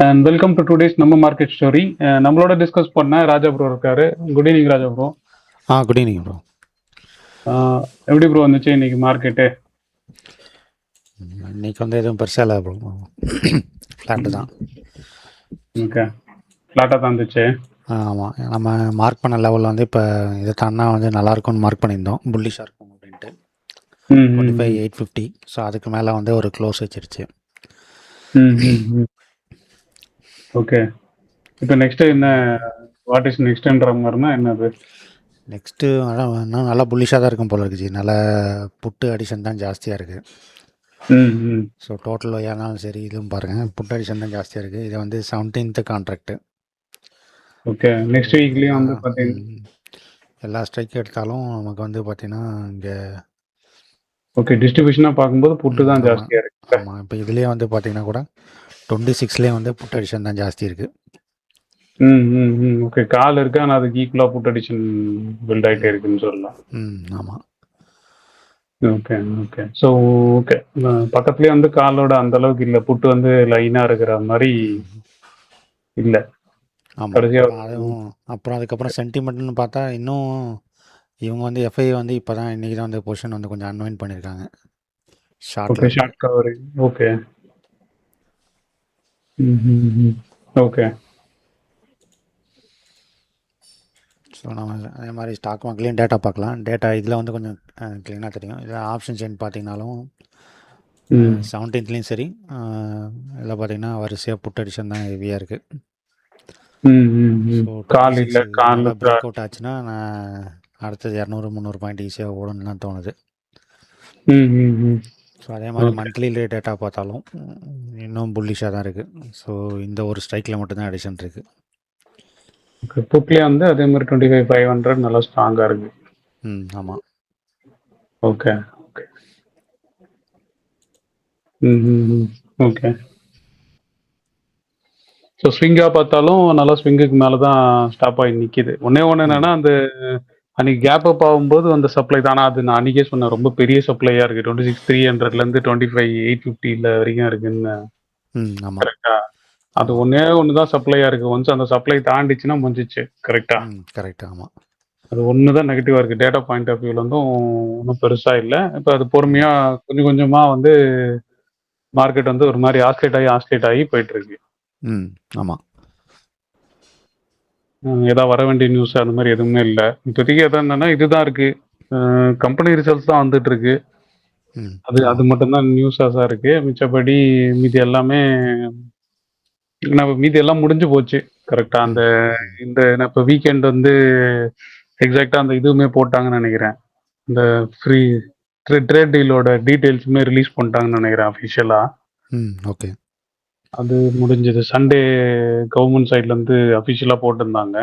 And welcome to today's நம்ம market story. நம்மளோட discuss பண்ண ராஜா ப்ரோ இருக்காரு. குட் ஈவினிங் ராஜா ப்ரோ. Good evening bro. எப்படி ப்ரோ வந்துச்சு இன்னைக்கு மார்க்கெட்டு? இன்னைக்கு வந்து எதுவும் பெருசாக இல்லை ப்ரோ, ஃப்ளாட்டு தான். ஓகே, ஃப்ளாட்டாக தான் இருந்துச்சு. ஆமாம், நம்ம மார்க் பண்ண லெவலில் வந்து இப்போ இதை தாண்டா வந்து நல்லாயிருக்கும்னு மார்க் பண்ணியிருந்தோம், புல்லிஷாக இருக்கும் அப்படின்ட்டு. 25,850. ஸோ அதுக்கு மேலே வந்து ஒரு க்ளோஸ் வச்சிருச்சு. ஓகே, இப்போ நெக்ஸ்ட் என்ன, வாட் இஸ் நெக்ஸ்ட்ன்ற மாதிரினா என்னது? நெக்ஸ்ட்டு இன்னும் நல்லா புல்லிஷாக தான் இருக்கும் போல இருக்குச்சு. நல்ல புட்டு அடிஷன் தான் ஜாஸ்தியாக இருக்குது. ஸோ டோட்டல் ஏனாலும் சரி, இதுவும் பாருங்கள், புட்டு அடிஷன் தான் ஜாஸ்தியாக இருக்குது. இது வந்து 17th கான்ட்ராக்ட். ஓகே, நெக்ஸ்ட் வீக்லேயும் வந்து பார்த்தீங்கன்னா எல்லா ஸ்ட்ரைக் எடுத்தாலும் நமக்கு வந்து பார்த்தீங்கன்னா இங்கே ஓகே டிஸ்ட்ரிபியூஷனாக பார்க்கும்போது புட்டு தான் ஜாஸ்தியாக இருக்குது. ஆமாம், இப்போ இதுலேயே வந்து பார்த்தீங்கன்னா கூட 26லேயே வந்து புட் அடிஷன் தான் ஜாஸ்தி இருக்குது. ஓகே, கால் இருக்கு, ஆனால் அதுக்கு ஈக்குவலாக புட் அடிஷன் பில்ட் ஆகிட்டே இருக்குன்னு சொல்லலாம். ஆமாம். Okay okay. ஸோ ஓகே, பக்கத்துலேயே வந்து காலோட அந்த அளவுக்கு இல்லை, புட்டு வந்து லைனாக இருக்கிற மாதிரி இல்லை. ஆமாம், கடைசியாக அதுவும் அப்புறம் அதுக்கப்புறம் சென்டிமெண்ட்னு பார்த்தா இன்னும் இவங்க வந்து எஃப்ஐ வந்து இப்போ தான் இன்றைக்கி தான் வந்து பொசிஷன் வந்து கொஞ்சம் அன்வைண்ட் பண்ணியிருக்காங்க ஓகே, ஷார்ட்டில். Short covering. Okay okay. So நம்ம அதே மாதிரி ஸ்டாக் மார்க்லேயும் டேட்டா பார்க்கலாம். டேட்டா இதில் வந்து கொஞ்சம் க்ளீனாக தெரியும். இதில் ஆப்ஷன் செயின் பார்த்தீங்கன்னாலும் 17th சரி, இதில் பார்த்தீங்கன்னா வரிசையாக புட் அடிஷன் தான் ஹெவியாக இருக்குது. ஸோ கால் இல்லை, கால் பிரேக் அவுட் ஆச்சுன்னா நான் அடுத்தது 200-300 பாயிண்ட் ஈஸியாக ஓடுன்னு தான் தோணுது. ஸோ அதே மாதிரி மந்த்லி டேட்டா பார்த்தாலும் இன்னும் புல்லிஷாக தான் இருக்குது. ஸோ இந்த ஒரு ஸ்ட்ரைக்கில் மட்டும்தான் அடிஷன் இருக்குது. புட்லேயே வந்து அதே மாதிரி 25,500 நல்லா ஸ்ட்ராங்காக இருக்குது. ஆமாம். Okay okay. ஓகே. ஸோ ஸ்விங்காக பார்த்தாலும் நல்லா ஸ்விங்குக்கு மேலே தான் ஸ்டாப் ஆகி நிற்கிது. ஒன்றே ஒன்று என்னென்னா, அந்த அன்றைக்கி கேப் அப் ஆகும்போது அந்த சப்ளை தானே, அது நான் அன்றைக்கே சொன்னேன், ரொம்ப பெரிய சப்ளையாக இருக்குது. 26,300லேருந்து 25,850 வரைக்கும் இருக்குன்னு. கரெக்டாக, அது ஒன்றே ஒன்று தான் சப்ளையாக இருக்குது. ஒன்ஸ் அந்த சப்ளை தாண்டிச்சுன்னா முடிஞ்சிச்சு. கரெக்டாக. கரெக்ட். ஆமாம், அது ஒன்று தான் நெகட்டிவாக இருக்குது. டேட்டா பாயிண்ட் ஆஃப் வியூலேருந்தும் ஒன்றும் பெருசாக இல்லை. இப்போ அது பொறுமையாக கொஞ்சம் கொஞ்சமாக வந்து மார்க்கெட் வந்து ஒரு மாதிரி ஆஸ்லேட் ஆகி போயிட்டுருக்கு. ஆமாம். ஏதாவது வர வேண்டிய நியூஸ் அந்த மாதிரி எதுவுமே இல்லை இப்போதைக்கு. எதாவது என்னன்னா இதுதான் இருக்குது, கம்பெனி ரிசல்ட்ஸ் தான் வந்துட்டு இருக்கு. அது மட்டும்தான் நியூஸாக இருக்கு. மிச்சப்படி மீதி எல்லாமே மீதி எல்லாம் முடிஞ்சு போச்சு. கரெக்டாக அந்த இந்த இப்போ வீக்கெண்ட் வந்து எக்ஸாக்டாக அந்த இதுவுமே போட்டாங்கன்னு நினைக்கிறேன். இந்த ஃப்ரீ ட்ரேட் டீலோட டீட்டெயில்ஸுமே ரிலீஸ் பண்ணிட்டாங்கன்னு நினைக்கிறேன் அஃபிஷியலாக. ஓகே, அது முடிஞ்சது. சண்டே கவர்மெண்ட் சைட்லேருந்து அஃபிஷியலாக போட்டிருந்தாங்க.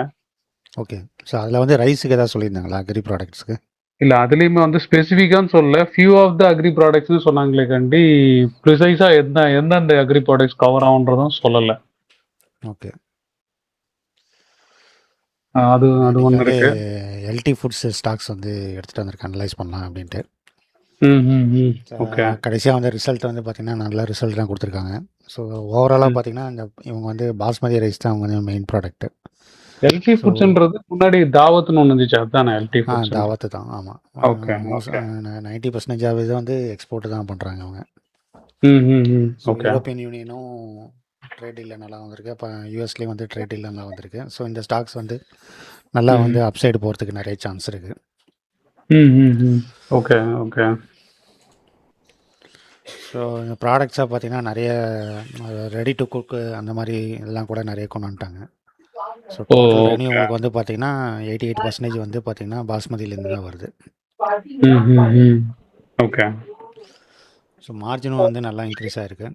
ஓகே. ஸோ அதில் வந்து ரைஸுக்கு எதாவது சொல்லியிருந்தாங்களா, அக்ரி ப்ராடக்ட்ஸ்க்கு? இல்லை, அதுலேயுமே வந்து ஸ்பெசிஃபிக்கான்னு சொல்லல, ஃபியூ ஆஃப் த அக்ரி ப்ராடக்ட்ஸ்னு சொன்னாங்களே கண்டி, ப்ரிசைஸாக எந்தெந்த அக்ரி ப்ராடக்ட்ஸ் கவர் ஆகுன்றதும் சொல்லலை. ஓகே. அது ஒன்று இருக்கு. எல்டி ஃபுட்ஸ் ஸ்டாக்ஸ் வந்து எடுத்துகிட்டு வந்திருக்கு, அனலைஸ் பண்ணலாம் அப்படின்ட்டு. ஓகே. கடைசியாக வந்து ரிசல்ட் வந்து பார்த்திங்கன்னா நல்ல ரிசல்ட் தான் கொடுத்துருக்காங்க. ஸோ ஓவராலாக பார்த்தீங்கன்னா இவங்க வந்து பாஸ்மதி ரைஸ் தான் அவங்க வந்து மெயின் ப்ராடக்ட். எல்டி ஃபுட்ஸ்ன்றது முன்னாடி தாவத்னு ஒன்று இருந்துச்சு, அதுதானே எல்டி ஃபுட்ஸ்? தாவத்து தான். ஆமாம். ஓகே. 90% இது வந்து எக்ஸ்போர்ட் தான் பண்ணுறாங்க அவங்க. ஓகே. யூரோப்பியன் யூனியனும் ட்ரேட் டீலில் நல்லா வந்திருக்கு. இப்போ யூஎஸ்லேயும் வந்து ட்ரேட் டீலில் நல்லா வந்திருக்கு. ஸோ இந்த ஸ்டாக்ஸ் வந்து நல்லா வந்து அப்சைடு போகிறதுக்கு நிறைய சான்ஸ் இருக்குது. Okay okay. ஸோ இந்த ப்ராடக்ட்ஸாக பார்த்தீங்கன்னா நிறைய ரெடி டு குக் அந்த மாதிரி எல்லாம் கூட நிறைய கொண்டு வந்துட்டாங்க. ஸோ டோட்டல் ரெவன்யூ உங்களுக்கு வந்து பார்த்தீங்கன்னா 88% வந்து பார்த்தீங்கன்னா பாஸ்மதியிலேருந்து தான் வருது. ஓகே. ஸோ மார்ஜினும் வந்து நல்லா இன்க்ரீஸ் ஆகிருக்கு.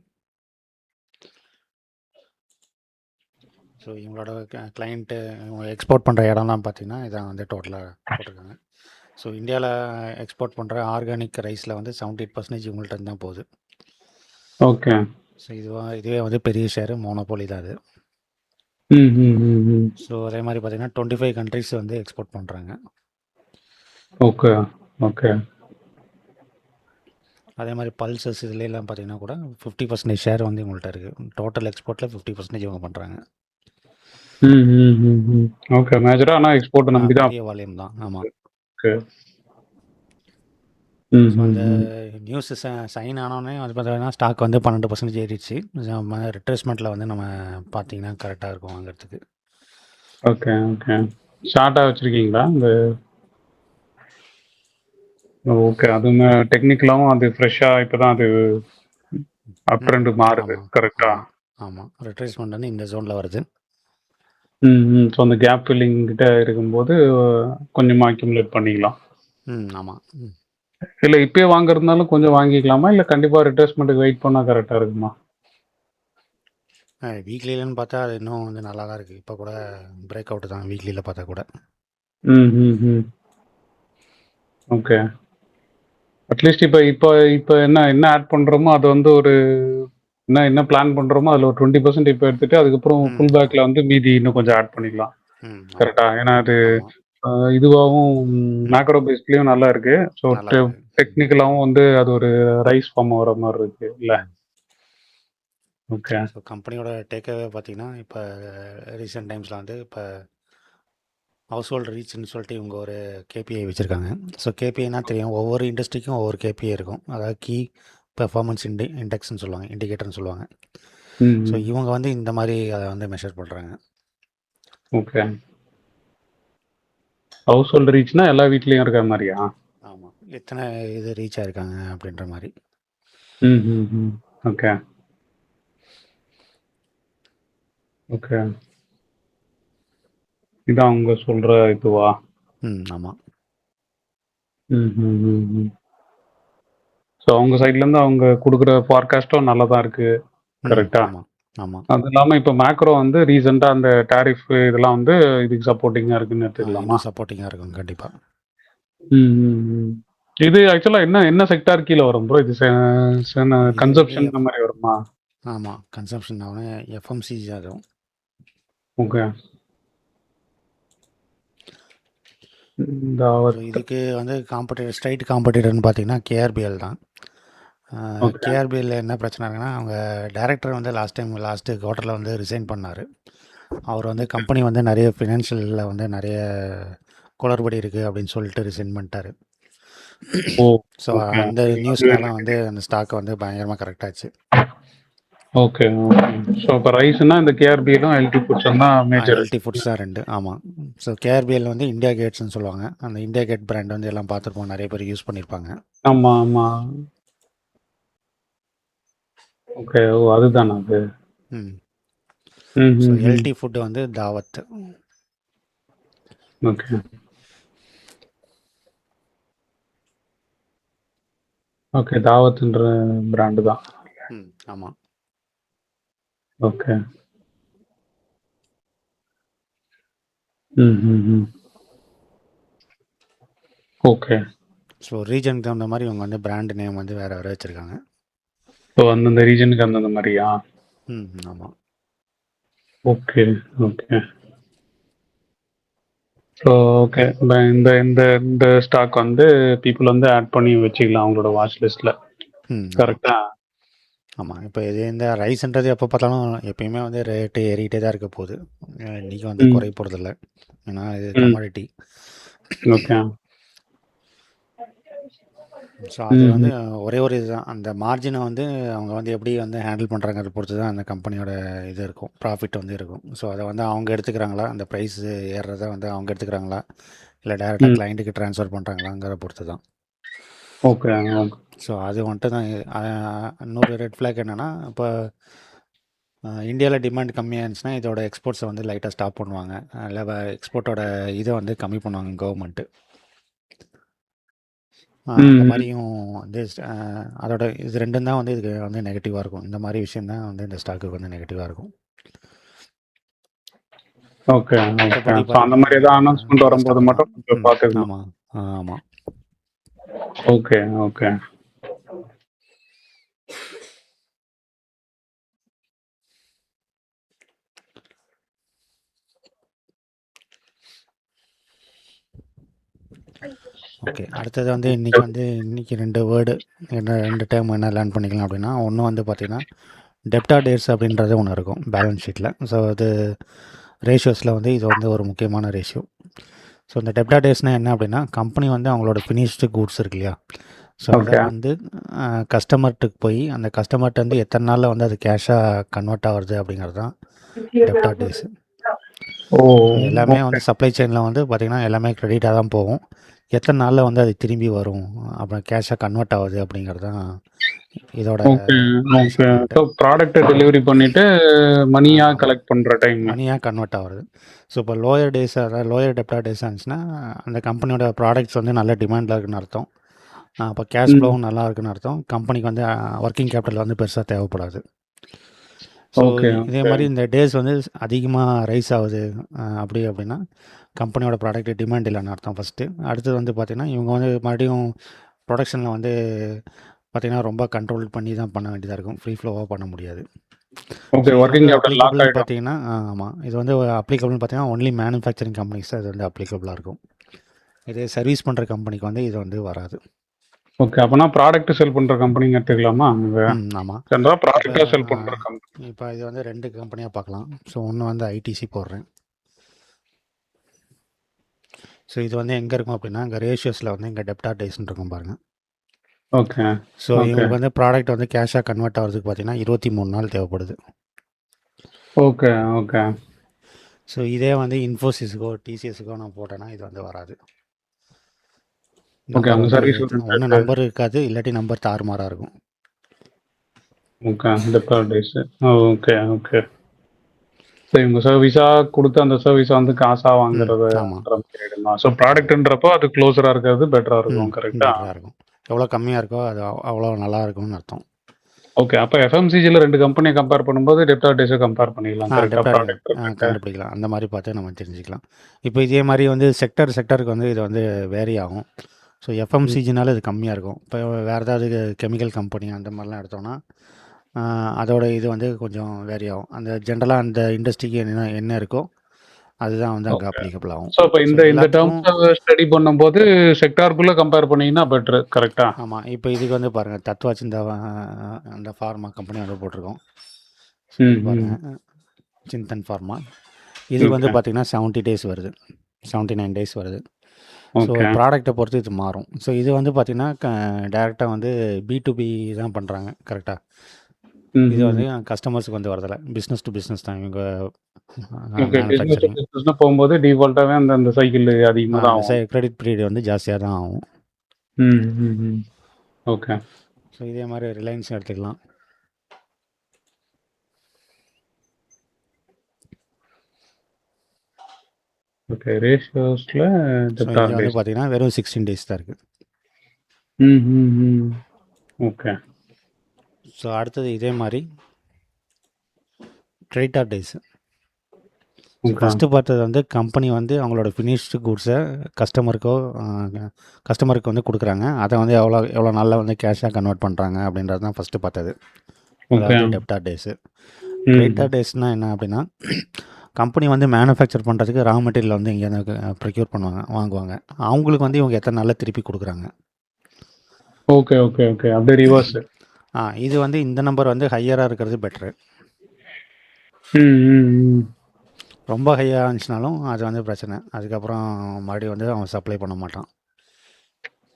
ஸோ இவங்களோட கிளைண்ட்டு இவங்க எக்ஸ்போர்ட் பண்ணுற இடம்லாம் பார்த்தீங்கன்னா இதான் வந்து டோட்டலாக போட்டிருக்காங்க. ஸோ இந்தியாவில் எக்ஸ்போர்ட் பண்ணுற ஆர்கானிக் ரைஸில் வந்து 78% இவங்கள்ட்ட தான் போகுது. ஓகே. ஸோ இதுவே வந்து பெரிய ஷேரு, மோனோபோலி தான் அது. ஸோ அதே மாதிரி பார்த்தீங்கன்னா 25 கண்ட்ரிஸ் வந்து எக்ஸ்போர்ட் பண்ணுறாங்க. Okay okay. அதே மாதிரி பல்சஸ் இதுலலாம் பார்த்தீங்கன்னா கூட 50% ஷேர் வந்து இவங்கள்ட்ட இருக்குது. டோட்டல் எக்ஸ்போர்ட்டில் 50% இவங்க பண்ணுறாங்க. ஓகே. மேஜரா ஆனா எக்ஸ்போர்ட் நம்பி தான். பெரிய வால்யூம் தான். ஆமாம். ஓகே. ஸோ அந்த நியூஸ் சைன் ஆனோடனே அது பார்த்தீங்கன்னா ஸ்டாக் வந்து 12% ஏறிடுச்சு. ரிட்ரேஸ்மெண்ட்டில் வந்து நம்ம பார்த்தீங்கன்னா கரெக்டாக இருக்கும் வாங்குறதுக்கு. Okay, okay. ஷார்ட்டா வச்சிருக்கீங்களா? இந்த ஓகே. அதுவுமே டெக்னிக்கலாவும் அது ஃப்ரெஷ்ஷா இப்பதான் அது அப் ட்ரெண்ட் மாறுது. ஆமாம் கரெக்ட்டா? ஆமாம் ஆமாம். ரிட்ரேஸ்மெண்ட் வந்து இந்த ஜோனில் வருது. ஸோ அந்த கேப் ஃபில்லிங் கிட்ட இருக்கும்போது கொஞ்சமா அக்யூமுலேட் பண்ணிக்கலாம். ஆமாம். இல்ல இப்பயே வாங்குறதுனாலும் கொஞ்சம் வாங்கிக்கலாமா? இல்ல கண்டிப்பா ரிட்ரேஸ்மெண்ட்டுக்கு வெயிட் பண்ணா கரெக்ட்டா இருக்குமா? வீக்லிலன்னு பார்த்தா அது இன்னும் வந்து நல்லா தான் இருக்குது. இப்போ கூட பிரேக் அவுட் தான் வீக்லியில் பார்த்தா கூட. ஓகே. அட்லீஸ்ட் இப்ப இப்ப இப்ப என்ன ஆட் பண்றோமோ அது வந்து ஒரு என்ன பிளான் பண்றோமோ அதுல ஒரு 20% இப்ப எடுத்துட்டு அதுக்கப்புறம் ஃபுல் பேக்ல வந்து மீதி இன்னும் கொஞ்சம் ஆட் பண்ணிக்கலாம். கரெக்ட்டா? ஏன்னா அது ஆமாம். இதுவாவும் மேக்ரோ பேஸ்லயும் நல்லா இருக்கு. ஸோ நல்லா இருக்கு. டெக்னிக்கலாவும் வந்து அது ஒரு ரைஸ் ஃபார்ம் வர மாரி இருக்கு இல்ல? ஓகே. ஸோ கம்பெனியோட டேக்அவே பார்த்தீங்கன்னா இப்போ ரீசெண்ட் டைம்ஸில் வந்து இப்போ ஹவுஸ் ஹோல்ட் ரீச்னு சொல்லிட்டு இவங்க ஒரு கேபிஐ வச்சுருக்காங்க. ஸோ கேபிஐனா தெரியும், ஒவ்வொரு இண்டஸ்ட்ரிக்கும் ஒவ்வொரு கேபிஐ இருக்கும். அதாவது கீ பெர்ஃபார்மன்ஸ் இண்டெக்ஸ்னு சொல்லுவாங்க, இண்டிகேட்டர்னு சொல்லுவாங்க. ஸோ இவங்க வந்து இந்த மாதிரி அதை வந்து மெஷர் பண்ணுறாங்க. ஓகே. ஹவுஸ் ஹோல்ட் ரீச்னா எல்லா வீட்லயும் இருக்கிற மாரியா? ஆமாம். எத்தனை இது ரீச் ஆயிருக்காங்க அப்படின்ற மாதிரி. ஓகே. ஓகே. இதான் அவங்க சொல்ற இதுவா? ஆமாம். ஸோ அவங்க சைட்லேருந்து அவங்க கொடுக்குற ஃபார்காஸ்ட்டும் நல்லா தான் இருக்கு. கரெக்ட்டா? ஆமாம் ஆமாம். அது இல்லாம இப்ப மேக்ரோ வந்து ரீசென்ட்டா அந்த டாரிஃப் இதெல்லாம் வந்து இதுக்கு சப்போர்ட்டிங்கா இருக்குன்னு எடுத்துக்கலாமா? இன்னும் சப்போர்ட்டிங்காக இருக்கும் கண்டிப்பாக. இது ஆக்சுவலா என்ன செக்டார் கீழ வரும் ப்ரோ? இது இது வந்து கன்சப்ஷன் இந்த மாரி வருமா? ஆமாம், கன்சம்ஷன் ஆகும். எஃப்எம்சிஜி அதுவும். ஓகே. ஸோ இதுக்கு வந்து ஸ்ட்ரைட் காம்படிட்டர்னு பார்த்தீங்கன்னா கேஆர்பிஎல் தான். ஓகே. கேஆர்பிஎல்ல என்ன பிரச்சனை இருக்குன்னா, அவங்க டைரக்டர் வந்து லாஸ்ட்டு குவார்ட்டரில் வந்து ரிசைன் பண்ணார். அவர் வந்து கம்பெனி வந்து நிறைய ஃபினான்ஷியலில் வந்து நிறைய குளறுபடி இருக்குது அப்படின்னு சொல்லிட்டு ரிசைன் பண்ணிட்டார். ஓ! So okay. அந்த நியூஸ்னால வந்து அந்த ஸ்டாக் வந்து பயங்கரமாக கரெக்ட் ஆச்சு. Okay, okay. ஸோ இப்ப ரைஸ்னா இந்த கேஆர்பிஎல்லும் எல்டி ஃபுட்ஸும் தான் மேஜர். எல்டி ஃபுட்ஸ் தான் 2. ஆமாம். ஸோ கேஆர்பிஎல் வந்து இந்தியா கேட்ஸ்னு சொல்லுவாங்க. அந்த இந்தியா கேட் பிராண்ட் வந்து எல்லாம் பார்த்துருப்போம், நிறைய பேர் யூஸ் பண்ணியிருப்பாங்க. ஆமா, ஆமா. ஓகே. ஓ! அதுதானா அது? ஸோ எல்டி ஃபுட் வந்து தாவத். ஓகே. ஓகே. தாவத்ன்ற பிராண்ட் தான். ஆமாம். ஓகே. ம். ஓகே. ஸோ ரீஜனுக்கு தகுந்த மாதிரி இவங்க வந்து பிராண்ட் நேம் வந்து வேறு வேறு வச்சுருக்காங்க. ஸோ அந்தந்த ரீஜனுக்கு அந்தந்த மாரியா? ஆமாம். Okay, okay. So okay. இந்த இந்த இந்த ஸ்டாக் வந்து பீப்பிள் வந்து ஆட் பண்ணி வச்சுக்கலாம் அவங்களோட வாட்ச் லிஸ்ட்ல. கரெக்ட்டா? ஆமாம். இப்போ இந்த ரைஸ்ன்றது எப்போ பார்த்தாலும் எப்பயுமே வந்து ரேட்டு ஏறிக்கிட்டே தான் இருக்க போகுது. இன்றைக்கி வந்து குறைய போகிறதில்ல. ஏன்னா இது கமாடிட்டி. ஓகே. ஸோ அது வந்து ஒரே ஒரு இதுதான், அந்த மார்ஜினை வந்து அவங்க வந்து எப்படி வந்து ஹேண்டில் பண்ணுறாங்கிறத பொறுத்து தான் அந்த கம்பெனியோட இது இருக்கும், ப்ராஃபிட் வந்து இருக்கும். ஸோ அதை வந்து அவங்க எடுத்துக்கிறாங்களா, அந்த ப்ரைஸ் ஏறுறத வந்து அவங்க எடுத்துக்கிறாங்களா, இல்லை டேரெக்டாக கிளைண்ட்டுக்கு ட்ரான்ஸ்ஃபர் பண்ணுறாங்களாங்கிற பொறுத்து தான். ஓகே. ஸோ அது வந்துட்டு தான் இன்னொரு ரெட் ஃப்ளாக் என்னென்னா, இப்போ இந்தியாவில் டிமாண்ட் கம்மியாக இருந்துச்சுன்னா இதோட எக்ஸ்போர்ட்ஸை வந்து லைட்டாக ஸ்டாப் பண்ணுவாங்க, இல்லை எக்ஸ்போர்ட்டோட இதை வந்து கம்மி பண்ணுவாங்க கவர்மெண்ட்டு. அந்த மாதிரியும் வந்து அதோட இது ரெண்டும் தான் வந்து இதுக்கு வந்து நெகட்டிவாக இருக்கும். இந்த மாதிரி விஷயம் தான் வந்து இந்த ஸ்டாக்குக்கு வந்து நெகட்டிவாக இருக்கும். ஓகே. மற்றபடி ஸோ அந்த மாதிரி ஏதாவது அனௌன்ஸ்மெண்ட் வரும்போது மட்டும் கொஞ்சம் பார்த்துக்கணும். ஆமாம் ஆமாம். Okay, okay. ஓகே. அடுத்தது வந்து இன்னைக்கு 2 வேர்டு என்ன 2 டேர்ம் என்ன லேர்ன் பண்ணிக்கலாம் அப்படின்னா, ஒண்ணு வந்து பார்த்தீங்கன்னா, டெப்டார் டேஸ் அப்படின்றது ஒண்ணு இருக்கும் பேலன்ஸ் ஷீட்ல. ஸோ அது ரேஷியோஸில் வந்து இது வந்து ஒரு முக்கியமான ரேஷியோ. ஸோ இந்த டெப்டார் டேஸ்னால் என்ன அப்படின்னா, கம்பெனி வந்து அவங்களோட ஃபினிஷ்டு கூட்ஸ் இருக்கு இல்லையா? ஸோ அதை ஓகே. வந்து கஸ்டமர்ட்டுக்கு போய் அந்த கஸ்டமர்கிட்ட வந்து எத்தனை நாளில் வந்து அது கேஷாக கன்வெர்ட் ஆகுறது அப்படிங்கிறது தான் டெப்டார் டேஸ். ஓ! ஸோ எல்லாமே ஓகே. வந்து சப்ளை செயினில் வந்து பார்த்திங்கன்னா எல்லாமே கிரெடிட்டாக தான் போகும். எத்தனை நாளில் வந்து அது திரும்பி வரும் அப்புறம் கேஷாக கன்வெர்ட் ஆகுது அப்படிங்கிறது தான் இதோட ஓகே. ஓகே. மெஷர்மெண்ட்டு. ஸோ ப்ராடக்ட்ட டெலிவரி பண்ணிட்டு மணியா ஆமாம், கலெக்ட் பண்ற டைம். மணியாக கன்வெர்ட் ஆகுது. ஸோ இப்போ லோயர் டேஸ் அதாவது லோயர் டெப்டார் டேஸ் இருந்துச்சுன்னா அந்த கம்பெனியோட ப்ராடக்ட்ஸ் வந்து நல்ல டிமாண்டில் இருக்குன்னு அர்த்தம். அப்போ கேஷ் ம். ஃப்ளோவும் நல்லா இருக்குன்னு அர்த்தம். கம்பெனிக்கு வந்து ஒர்க்கிங் கேபிட்டல் வந்து பெருசாக தேவைப்படாது. So okay. இதே ஓகே. மாதிரி இந்த டேஸ் வந்து அதிகமாக ரைஸ் ஆகுது அப்படின்னா கம்பெனியோட ப்ராடக்ட் டிமாண்ட் இல்லைன்னு அர்த்தம் ஃபஸ்ட்டு. அடுத்தது வந்து பார்த்திங்கன்னா இவங்க வந்து மறுபடியும் ப்ரொடக்ஷனில் வந்து பார்த்திங்கன்னா ரொம்ப கண்ட்ரோல் பண்ணி தான் பண்ண வேண்டியதாக இருக்கும். ஃப்ரீ ஃப்ளோவாக பண்ண முடியாது. So okay. இது வந்து வொர்க்கிங் கேபிட்டல் லாக் அப்ளிகபிள்னு ஆயிடும். பார்த்தீங்கன்னா ஆமாம், இது வந்து அப்ளிகபிள்னு பார்த்தீங்கன்னா ஒன்லி மேனுஃபேக்சரிங் கம்பெனிஸ் தான் இது வந்து அப்ளிகபிளாக இருக்கும். இதே சர்வீஸ் பண்ணுற கம்பெனிக்கு வந்து இது வந்து வராது. ஓகே. அப்பனா ப்ராடக்ட் செல் பண்ற கம்பெனின்னு எடுத்துக்கலாமா? அங்க ஆமாம். ஜெனரலா இப்போ ப்ராடக்ட்டா செல் பண்ற கம்பெனி. இப்போ இது வந்து 2 கம்பெனியாக பார்க்கலாம். ஸோ ஒன்று வந்து ஐடிசி போடுறேன். ஸோ இது வந்து எங்கே இருக்கும் அப்படின்னா, இங்கே ரேஷியோஸில் வந்து இங்கே டெப்டார் டேஸ்ன்னு இருக்கும் பாருங்கள். ஓகே. So okay. இவங்களுக்கு வந்து ப்ராடக்ட் வந்து கேஷாக கன்வெர்ட் ஆகிறதுக்கு பார்த்தீங்கன்னா 23 நாள் தேவைப்படுது. ஓகே. ஓகே. ஸோ இதே வந்து இன்ஃபோசிஸுக்கோ டிசிஎஸ்க்கோ நான் போட்டேன்னா இது வந்து வராது. ஓகே. நம்பர் அந்த வந்து சர்வீஸ் ஒன்று நம்பர் இருக்காது, இல்லாட்டி நம்பர் தாறுமாறாக இருக்கும். Okay. டெப்டார் days. Okay. Okay. So இவங்க சர்வீஸா குடுத்து அந்த சர்வீஸ வந்து காசா வாங்குறது ஆமாம். ஆயிடுமா? ஸோ ப்ராடக்ட்ன்றப்போ அது க்ளோஸரா இருக்கிறது பெட்டரா இருக்கும். கரெக்ட்டா? பெட்டராக இருக்கும். எவ்வளோ கம்மியாக இருக்கோ அது அவ்வளோ நல்லா இருக்கும்னு அர்த்தம். ஓகே. அப்ப எஃப்எம்சிஜில 2 கம்பெனிய கம்பேர் பண்ணும்போது டெப்டார் டேஸ கம்பேர் பண்ணிடலாம். கரெக்ட்டா? டெப்டார் ப்ராடக்ட் ரிலேட்டட். கண்டுபிடிக்கலாம். அந்த மாதிரி பார்த்து நம்ம தெரிஞ்சுக்கலாம். இப்போ இதே மாதிரி வந்து செக்டருக்கு வந்து இது வந்து வேரி ஆகும். ஸோ எஃப்எம்சிஜினால இது கம்மியாக இருக்கும். இப்போ வேறு ஏதாவது கெமிக்கல் கம்பெனி அந்த மாதிரிலாம் எடுத்தோம்னா அதோட இது வந்து கொஞ்சம் வேரி ஆகும். அந்த ஜென்ரலாக அந்த இண்டஸ்ட்ரிக்கு என்ன இருக்கோ அதுதான் வந்து அங்கே ஓகே. அப்ளிகபிள் ஆகும். ஸோ அப்ப ஸோ இந்த எல்லாத்துக்கும் டெர்ம்ஸ ஸ்டடி பண்ணும்போது செக்டார்க்குள்ள கம்பேர் பண்ணீங்கன்னா பெட்டரு. கரெக்ட்டா? ஆமாம். இப்போ இதுக்கு வந்து பாருங்கள் தத்வா அந்த ஃபார்மா கம்பெனி வந்து போட்டிருக்கோம். ஸோ ம். இது ம். பாருங்கள் சிந்தன் ஃபார்மா. இதுக்கு வந்து ஓகே. பார்த்திங்கன்னா 70 டேஸ் வருது, 79 டேஸ் வருது. So okay. ப்ராடக்ட்டை பொறுத்து இது மாறும். ஸோ இது வந்து பார்த்திங்கன்னா டேரெக்டாக வந்து B2B தான் பண்ணுறாங்க கரெக்டாக. இது வந்து கஸ்டமர்ஸுக்கு வந்து வரதில்ல. பிஸ்னஸ் டு பிஸ்னஸ் தான் இவங்க ஓகே. Business to manufacturing. பிசினஸ்ன்னு போகும்போது டிஃபால்ட்டாவே அந்த சைக்கிள் அதிகமா தான் அந்த ஆகும். கிரெடிட் பீரியட் வந்து ஜாஸ்தியாக தான் ஆகும். ம். ம். ம். ஓகே. ஸோ இதே மாதிரி ரிலையன்ஸ் எடுத்துக்கலாம். ஓகே. ரேஷியோஸ்ல ஸோ இங்கே டெப்டார் வந்து டேஸ். பார்த்திங்கன்னா வெறும் 16 டேஸ் தான் இருக்குது. ம். ம். ம். ஓகே. ஸோ அடுத்தது இதே மாதிரி creditor days. So okay. First பார்த்தது வந்து கம்பெனி வந்து அவங்களோட ஃபினிஷ்டு கூட்ஸை கஸ்டமருக்கு வந்து கொடுக்குறாங்க. அதை வந்து எவ்வளோ நாளில் வந்து கேஷாக கன்வெர்ட் பண்ணுறாங்க அப்படின்றது தான் ஃபஸ்ட்டு பார்த்தது. ஓகே. அதாவது டெப்டார் டேஸு. ம். கிரெடிட்டார் டேஸ்னால் என்ன அப்படின்னா, கம்பெனி வந்து மேனுஃபேக்சர் பண்ணுறதுக்கு ரா மெட்டீரியல் வந்து எங்கேயாவது ப்ரொக்யூர் வாங்குவாங்க. அவங்களுக்கு வந்து இவங்க எத்தனை நாளில் திருப்பி கொடுக்குறாங்க. ஓகே. ஓகே. ஓகே. அப்படியே ரிவர்ஸ். இது வந்து இந்த நம்பர் வந்து ஹையராக இருக்கிறது பெட்ரு. ம். ம். ம். ரொம்ப ஹையாக இருந்துச்சுனாலும் அது வந்து பிரச்சனை. அதுக்கப்புறம் மறுபடியும் வந்து அவன் சப்ளை பண்ண மாட்டான்.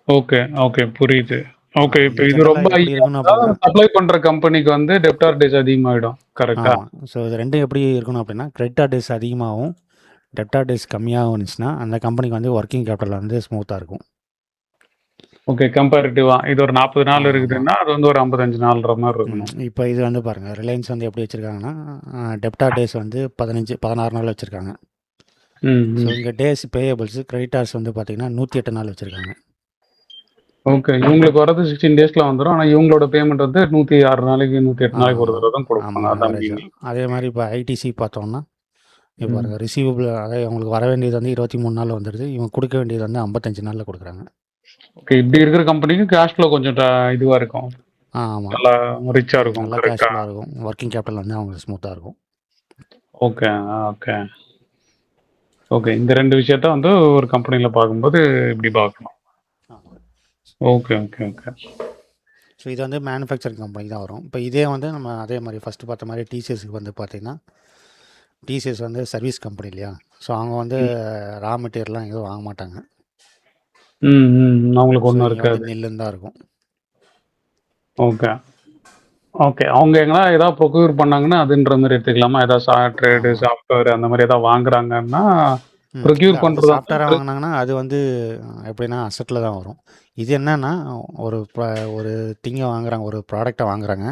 ஓகே. ஓகே. புரியுது. ஓகே. இப்ப இது ஜென்ரலாக ரொம்ப எப்படி ஹையா இருக்கணும் இருந்தா அப்படின்னா சப்ளை பண்ற கம்பெனிக்கு வந்து டெப்டார் டேஸ் அதிகமாயிடும். கரெக்ட்டா? ஆமாம். ஸோ இது ரெண்டும் எப்படி இருக்கணும் அப்படின்னா, கிரெடிட்டார் டேஸ் அதிகமாகவும் டெப்டார் டேஸ் கம்மியாகவும் இருந்துச்சுன்னா அந்த கம்பெனிக்கு வந்து ஒர்க்கிங் கேபிட்டல் வந்து ஸ்மூத்தாக இருக்கும். ஓகே. கம்பேரிட்டிவா இது ஒரு 40 நாள் ஆமாம். இருக்குதுன்னா, அது வந்து ஒரு 55 நாள்ன்ற மாரி இருக்கணும். இப்போ இது வந்து பாருங்கள் ரிலையன்ஸ் வந்து எப்படி வச்சுருக்காங்கன்னா டெப்டார் டேஸ் வந்து 16 நாள் வச்சுருக்காங்க. ம். ஸோ ம். இங்கே டேஸ் பேயபிள்ஸ் கிரெடிட்டார்ஸ் வந்து பார்த்திங்கன்னா 108 நாள் வச்சுருக்காங்க. ஓகே. இவங்களுக்கு வரது 16 டேஸ்ல வந்துரும். ஆனா இவங்களோட பேமெண்ட் வந்து 106 நாளைக்கு, 108 நாளைக்கு ஒரு தடவ தான் குடுப்பாங்க. ஆமாம் அதான் ஆவரேஜாக. மீனிங். அதே மாதிரி இப்போ ஐடிசி பார்த்தோம்னா இப்போ ம். பாருங்கள் ரிசீவபிள் அதாவது அவங்களுக்கு வர வேண்டியது வந்து 23 நாளில் வந்துடுது. இவங்க கொடுக்க வேண்டியது வந்து 55 நாளில் கொடுக்குறாங்க. ஓகே. இப்படி இருக்கிற கம்பெனிக்கு கேஷ் ஃப்ளோ கொஞ்சம் இதுவா இருக்கும். ஆமாம். நல்லா ரிச்சா இருக்கும். நல்லா கரெக்ட்டா? கேஷ்ஃபுல்லாக இருக்கும். ஒர்க்கிங் கேபிட்டல் வந்து அவங்களுக்கு ஸ்மூத்தாக இருக்கும். ஓகே. ஓகே. ஓகே. இந்த 2 விஷயத்த வந்து ஒரு கம்பெனில பார்க்கும்போது இப்படி பார்க்கணும். Okay, okay, okay. ஸோ இது வந்து மேனுஃபேக்சரிங் கம்பெனி தான் வரும். இப்போ இதே வந்து நம்ம அதே மாதிரி ஃபஸ்ட்டு பார்த்த மாதிரி டிசிஎஸ்க்கு வந்து பார்த்தீங்கன்னா, டிசிஎஸ் வந்து சர்வீஸ் கம்பெனி இல்லையா? ஸோ அவங்க வந்து ரா மெட்டீரியல்லாம் எதுவும் வாங்க மாட்டாங்க. ம், ம். அவங்களுக்கு ஸோ ஒண்ணும் இங்கே வந்து இருக்காது. நில்லுன்னு தான் இருக்கும். ஓகே. ஓகே. அவங்க எங்கனா ஏதாவது ப்ரொக்யூர் பண்ணாங்கன்னா, அதுன்ற மாரி எடுத்துக்கலாமா? ஏதாவது ட்ரேடு, ஆமா. சாஃப்ட்வேர் அந்த மாரி ஏதாவது வாங்குறாங்கன்னா, இல்ல ப்ரொக்யூர் அது பண்றதா இருந்தா சாஃப்ட்வேரா வாங்குனாங்கன்னா, அது வந்து எப்படின்னா அசெட்ல தான் வரும். இது என்னன்னா, ஒரு ஒரு திங்க வாங்குறாங்க, ஒரு ப்ராடக்ட்ட வாங்குறாங்க.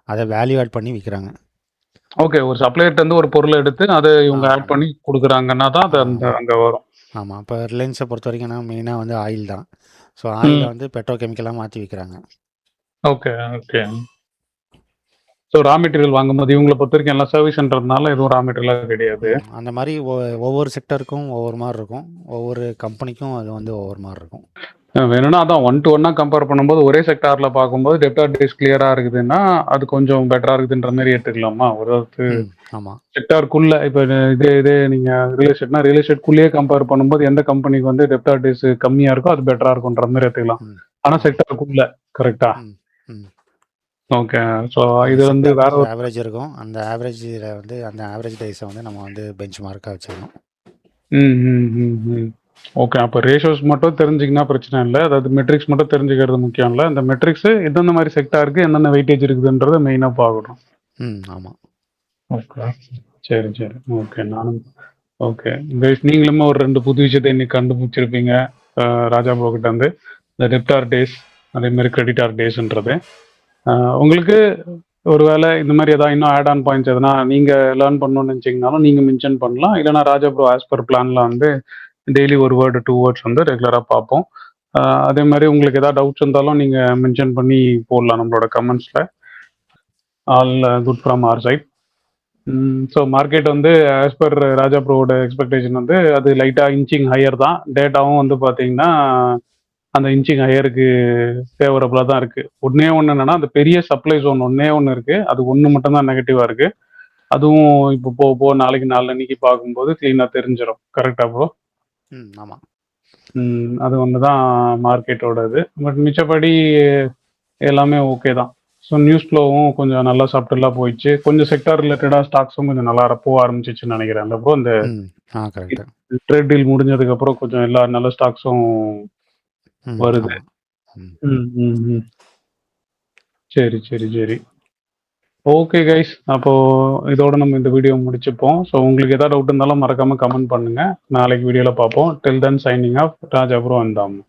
அத வேல்யூ ஆட் பண்ணி விக்கிறாங்க. ஓகே. ஒரு சப்ளையர்ட்ட இருந்து ஒரு பொருள எடுத்து, அத இவங்க ஆட் ஆமாமா. பண்ணி குடுக்குறாங்கன்னா தான், அது அந்த ஆமா. அங்க வரும். ஆமா. இப்போ ரிலையன்ஸ பொறுத்தவரைக்கும் மெயினா வந்து ஆயில் தான். ஸோ ம். ஆயில வந்து பெட்ரோ கெமிக்கலா மாத்தி விக்கிறாங்க. Okay, okay. So raw material வாங்கும்போது இவங்கள பொறுத்தவரைக்கும் எல்லாம் சர்வீஸ்ன்றதுனால எதுவும் ரா மெட்டீரியலா கிடையாது. அந்த மாரி ஒவ்வொரு செக்டருக்கும் ஒவ்வொரு மாரி இருக்கும். ஒவ்வொரு கம்பெனிக்கும் அது வந்து ஒவ்வொரு மாரி இருக்கும். வேணும்னா அதான் 1 to 1 கம்பேர் பண்ணும்போது ஒரே செக்டார்ல பார்க்கும்போது டெப்டார் டேஸ் கிளியரா இருக்குதுன்னா, அது கொஞ்சம் பெட்டரா இருக்குதுன்ற மாரி எடுத்துக்கலாமா? ஒரு ஆமா. செக்டார்க்குள்ள இப்ப இதே இதே நீங்க ரியல் எஸ்டேட்னா, ரியல் எஸ்டேட்குள்ளேயே கம்பேர் பண்ணும்போது எந்த கம்பெனிக்கு வந்து டெப்டார் டேஸ் கம்மியா இருக்கோ, அது பெட்டரா இருக்குன்ற மாரி எடுத்துக்கலாம். ம். ஆனா ஆமா. செக்டார்க்குள்ள கரெக்ட்டா? ம். ம். ஓகே. ஸோ அந்த இது வந்து வேற செக்டார்க்குன்னு ஒரு ஒரு ஆவரேஜ் இருக்கும். அந்த ஆவரேஜ்ல வந்து அந்த ஆவரேஜ் டேஸ வந்து நம்ம வந்து பெஞ்ச் மார்க்கா வச்சுக்கணும். ம், ம், ம், ம். ஓகே. அப்ப ரேஷியோஸ் மட்டும் தெரிஞ்சுக்கினா பிரச்சனை இல்ல. அதாவது மெட்ரிக்ஸ் மட்டும் தெரிஞ்சுக்கிறது முக்கியம் இல்ல. இந்த மெட்ரிக்ஸ் எந்தெந்த மாரி செக்டாருக்கு என்னென்ன வெயிட்டேஜ் இருக்குதுன்றத மெயினா பார்க்கணும். ஆமா. ஓகே. சரி, சரி. ஓகே. நானும் ஓகே. கைஸ் நீங்களுமே ஒரு 2 புது விஷயத்த இன்னைக்கு கண்டுபிடிச்சிருப்பீங்க. ராஜா ப்ரோ கிட்ட இருந்து. இந்த டெப்டார் டேஸ், அதே மாரி கிரெடிட்டார் டேஸ்ன்றது. அ உங்களுக்கு ஒரு வேளை இந்த மாரி ஏதாவது இன்னும் ஆட் ஆன் பாயிண்ட்ஸ் எதனா நீங்க லேர்ன் பண்ணணும்னு நினைச்சீங்கனாலும் நீங்க மென்ஷன் பண்ணலாம். இல்லன்னா ராஜா ப்ரோ ஆஸ் பர் பிளான்ல வந்து டெய்லி 1 வேர்ட், 2 வேர்ட்ஸ் வந்து ரெகுலரா பார்ப்போம். அதே மாரி உங்களுக்கு ஏதாவது டவுட்ஸ் இருந்தாலும் நீங்க மென்ஷன் பண்ணி போடலாம் நம்மளோட கமெண்ட்ஸ்ல. All good from our side. So market வந்து ஆஸ் பர் ராஜா ப்ரோவோட எக்ஸ்பெக்டேஷன் வந்து அது லைட்டா இன்ச்சிங் ஹையர் தான். டேட்டாவும் வந்து பார்த்தீங்கன்னா, அந்த இன்ச்சிங் ஹையருக்கு ஃபேவரபிளா தான் இருக்கு. ஒண்ணே ஒண்ணு என்னன்னா, அந்த பெரிய சப்ளை ஜோன் ஒண்ணே ஒண்ணு இருக்கு. அது ஒண்ணு மட்டும் தான் நெகட்டிவா இருக்கு. அதுவும் இப்போ போக போக நாளைக்கு நாளான்னைக்கு பார்க்கும்போது கிளீனா தெரிஞ்சிரும். கரெக்ட்டா ப்ரோ? ஆமா. அது ஒண்ணு தான் மார்க்கெட்டோட இது. பட் மிச்சபடி எல்லாமே ஓகே தான். ஸோ நியூஸ் ஃப்ளோவும் கொஞ்சம் நல்லா சப்டிலா போயிடுச்சு. கொஞ்சம் செக்டார் ரிலேட்டடா ஸ்டாக்ஸும் கொஞ்சம் நல்லா போக ஆரம்பிச்சுச்சுன்னு நெனைக்கிறேன். இல்ல ப்ரோ? இந்த கரெக்ட்டு. ட்ரேட் டீல் முடிஞ்சதுக்கப்புறம் கொஞ்சம் எல்லா நல்ல ஸ்டாக்ஸும் வருது. ஆமா. ம். ம், ம், ம். சரி, சரி, சரி. Okay guys. அப்போ இதோட நம்ம இந்த வீடியோ முடிச்சுப்போம். ஸோ உங்களுக்கு ஏதாவது டவுட் இருந்தாலும் மறக்காம கமெண்ட் பண்ணுங்க. நாளைக்கு வீடியோல பார்ப்போம். Till then signing off Raja bro and Damu.